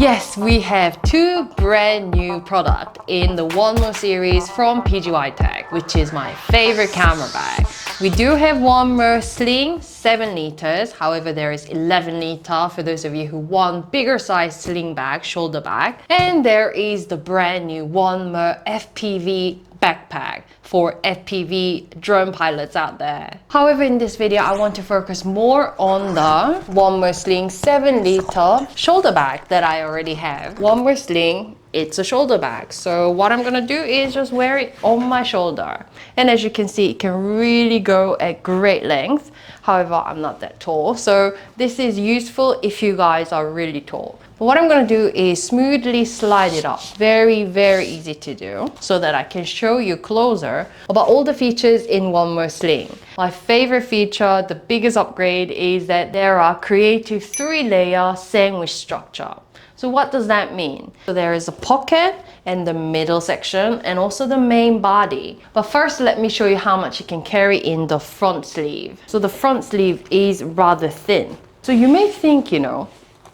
Yes, we have two brand new products in the OneMo series from PGYTECH, which is my favorite camera bag. We do have OneMo Sling 7 liters, however there is 11 liter for those of you who want bigger size sling bag, shoulder bag. And there is the brand new OneMo FPV Backpack for FPV drone pilots out there. However, in this video, I want to focus more on the OneMo Sling 7 liter shoulder bag that I already have. OneMo Sling, it's a shoulder bag. So what I'm gonna do is just wear it on my shoulder. And as you can see, it can really go at great length. However, I'm not that tall. So this is useful if you guys are really tall. But what I'm going to do is smoothly slide it up. Very, very easy to do so that I can show you closer about all the features in OneMo Sling. My favorite feature, the biggest upgrade, is that there are creative 3-layer sandwich structure. So what does that mean? So there is a pocket and the middle section and also the main body. But first, let me show you how much you can carry in the front sleeve. So the front sleeve is rather thin. So you may think,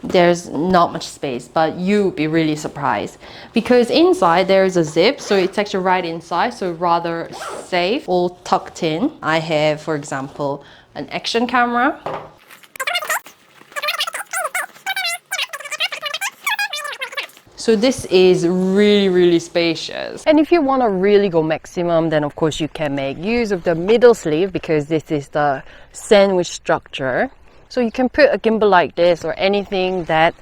there's not much space, but you'll be really surprised because inside there is a zip, so it's actually right inside, so rather safe, all tucked in. I have, for example, an action camera. So this is really, really spacious. And if you want to really go maximum, then of course you can make use of the middle sleeve because this is the sandwich structure. So you can put a gimbal like this or anything that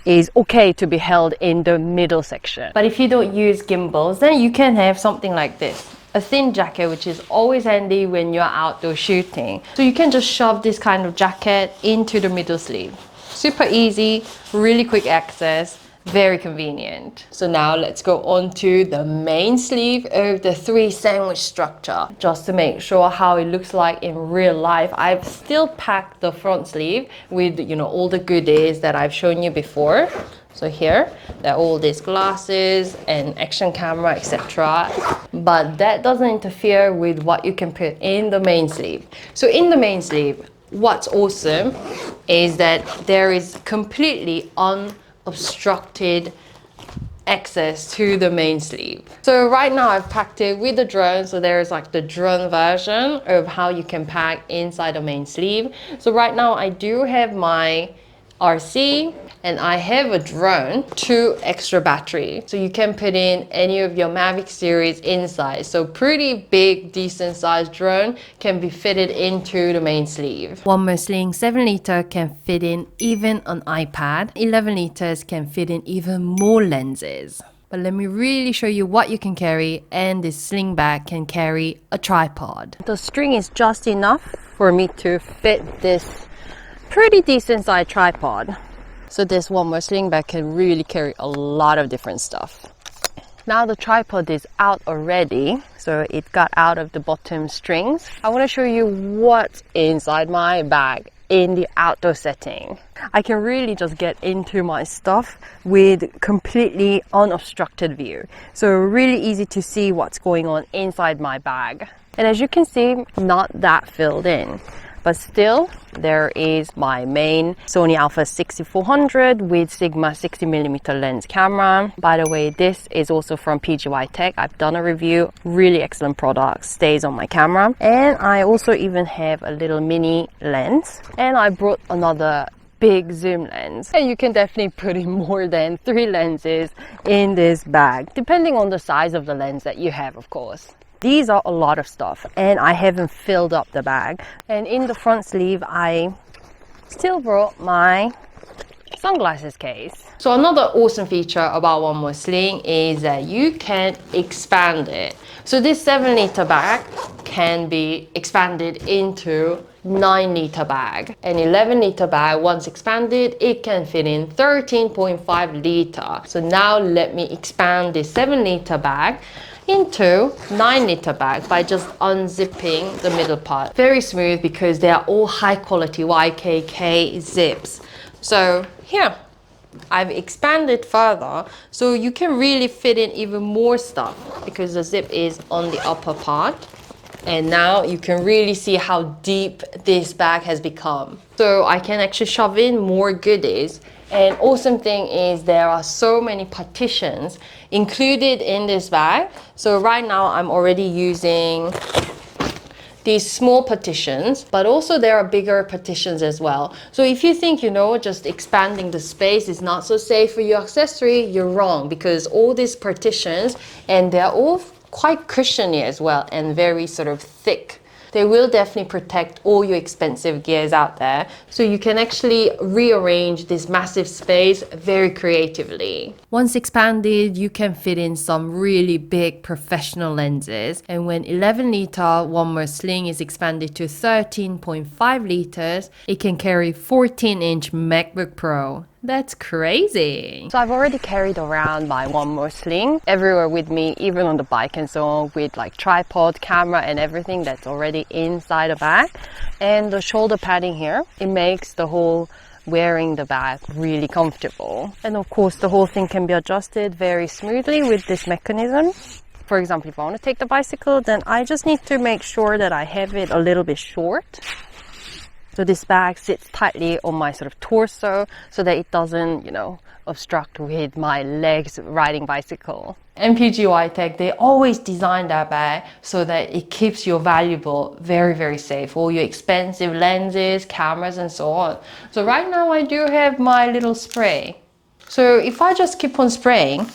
is okay to be held in the middle section. But if you don't use gimbals, then you can have something like this. A thin jacket, which is always handy when you're outdoor shooting. So you can just shove this kind of jacket into the middle sleeve. Super easy, really quick access. Very convenient. So now let's go on to the main sleeve of the 3 sandwich structure. Just to make sure how it looks like in real life, I've still packed the front sleeve with all the goodies that I've shown you before. So here, there are all these glasses and action camera, etc. But that doesn't interfere with what you can put in the main sleeve. So in the main sleeve, what's awesome is that there is completely unobstructed access to the main sleeve. So right now I've packed it with the drone, so there's like the drone version of how you can pack inside the main sleeve. So right now I do have my RC and I have a drone, 2 extra battery. So you can put in any of your Mavic series inside. So pretty big, decent sized drone can be fitted into the main sleeve. OneMo Sling 7 liter can fit in even an iPad. 11 liters can fit in even more lenses. But let me really show you what you can carry, and this sling bag can carry a tripod. The string is just enough for me to fit this pretty decent sized tripod. So this OneMo Sling bag can really carry a lot of different stuff. Now the tripod is out already, so it got out of the bottom strings. I want to show you what's inside my bag in the outdoor setting. I can really just get into my stuff with completely unobstructed view. So really easy to see what's going on inside my bag. And as you can see, not that filled in. But still, there is my main Sony Alpha 6400 with Sigma 60mm lens camera. By the way, this is also from PGYTECH. I've done a review, really excellent product, stays on my camera. And I also even have a little mini lens. And I brought another big zoom lens. And you can definitely put in more than 3 lenses in this bag, depending on the size of the lens that you have, of course. These are a lot of stuff and I haven't filled up the bag. And in the front sleeve, I still brought my sunglasses case. So another awesome feature about OneMo Sling is that you can expand it. So this 7 liter bag can be expanded into 9 liter bag. An 11 liter bag, once expanded, it can fit in 13.5 liter. So now let me expand this 7 liter bag into 9 liter bag by just unzipping the middle part. Very smooth because they are all high quality YKK zips. So here, I've expanded further so you can really fit in even more stuff because the zip is on the upper part. And now you can really see how deep this bag has become. So I can actually shove in more goodies And awesome thing is there are so many partitions included in this bag. So right now I'm already using these small partitions, but also there are bigger partitions as well. So if you think, you know, just expanding the space is not so safe for your accessory, you're wrong, because all these partitions, and they're all quite cushiony as well and very sort of thick. They will definitely protect all your expensive gears out there. So you can actually rearrange this massive space very creatively. Once expanded, you can fit in some really big professional lenses. And when 11-liter OneMo Sling is expanded to 13.5 liters, it can carry 14-inch MacBook Pro. That's crazy. So I've already carried around my OneMo Sling everywhere with me, even on the bike and so on, with like tripod, camera and everything that's already inside the bag. And the shoulder padding here, it makes the whole wearing the bag really comfortable. And of course the whole thing can be adjusted very smoothly with this mechanism. For example, if I want to take the bicycle, then I just need to make sure that I have it a little bit short. So this bag sits tightly on my sort of torso so that it doesn't, you know, obstruct with my legs riding bicycle. And PGYTECH, they always design that bag so that it keeps your valuable very, very safe. All your expensive lenses, cameras and so on. So right now I do have my little spray. So if I just keep on spraying,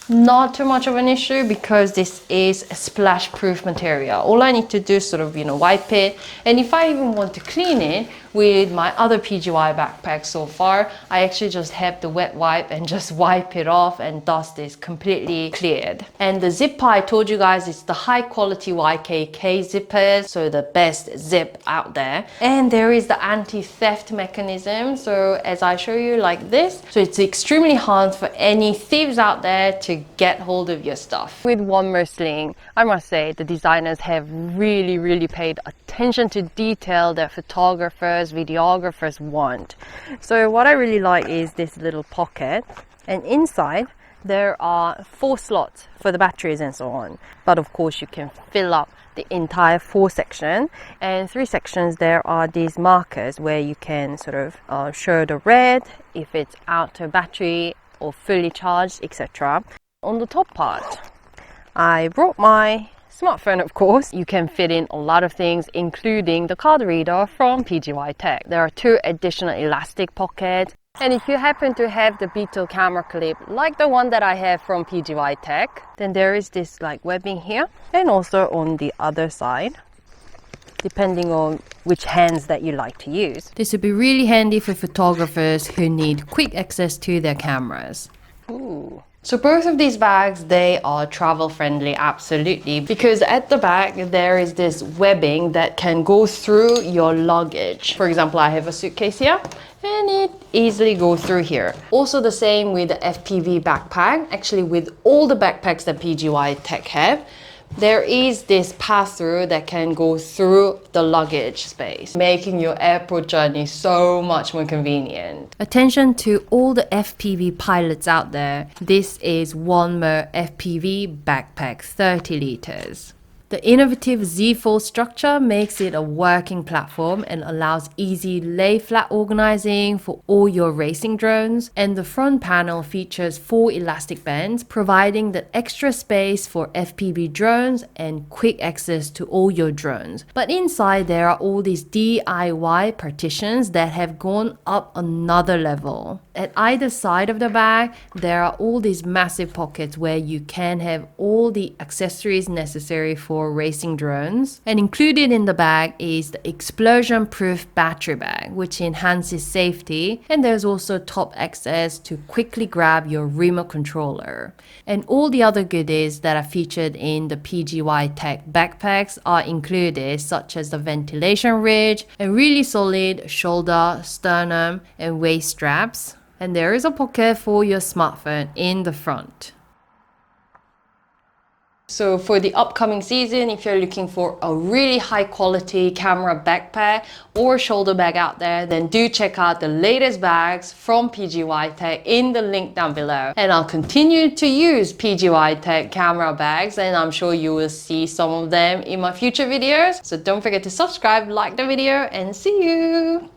not too much of an issue because this is a splash proof material. All I need to do is sort of, you know, wipe it. And if I even want to clean it with my other PGY backpack so far, I actually just have the wet wipe and just wipe it off and dust is completely cleared. And the zipper, I told you guys, it's the high quality YKK zippers, so the best zip out there. And there is the anti-theft mechanism. So as I show you like this, so it's extremely hard for any thieves out there to get hold of your stuff. With OneMo Sling, I must say the designers have really paid attention to detail that photographers, videographers want. So what I really like is this little pocket, and inside there are 4 slots for the batteries and so on. But of course you can fill up the entire 4 section, and 3 sections there are these markers where you can sort of show the red if it's out of battery or fully charged, etc. On the top part, I brought my smartphone, of course. You can fit in a lot of things, including the card reader from PGYTECH. There are 2 additional elastic pockets. And if you happen to have the Beetle camera clip, like the one that I have from PGYTECH, then there is this like webbing here, and also on the other side, depending on which hands that you like to use. This would be really handy for photographers who need quick access to their cameras. Ooh. So both of these bags, they are travel friendly, absolutely, because at the back there is this webbing that can go through your luggage. For example, I have a suitcase here and it easily goes through here. Also the same with the FPV backpack. Actually, with all the backpacks that PGYTECH have, there is this pass-through that can go through the luggage space, making your airport journey so much more convenient. Attention to all the FPV pilots out there. This is OneMo FPV Backpack 30 liters. The innovative Z-fold structure makes it a working platform and allows easy lay-flat organizing for all your racing drones. And the front panel features 4 elastic bands, providing the extra space for FPV drones and quick access to all your drones. But inside there are all these DIY partitions that have gone up another level. At either side of the bag, there are all these massive pockets where you can have all the accessories necessary for racing drones. And included in the bag is the explosion-proof battery bag, which enhances safety. And there's also top access to quickly grab your remote controller. And all the other goodies that are featured in the PGYTECH backpacks are included, such as the ventilation ridge, a really solid shoulder, sternum, and waist straps. And there is a pocket for your smartphone in the front. So for the upcoming season, if you're looking for a really high quality camera backpack or shoulder bag out there, then do check out the latest bags from PGYTECH in the link down below. And I'll continue to use PGYTECH camera bags, and I'm sure you will see some of them in my future videos. So don't forget to subscribe, like the video, and see you!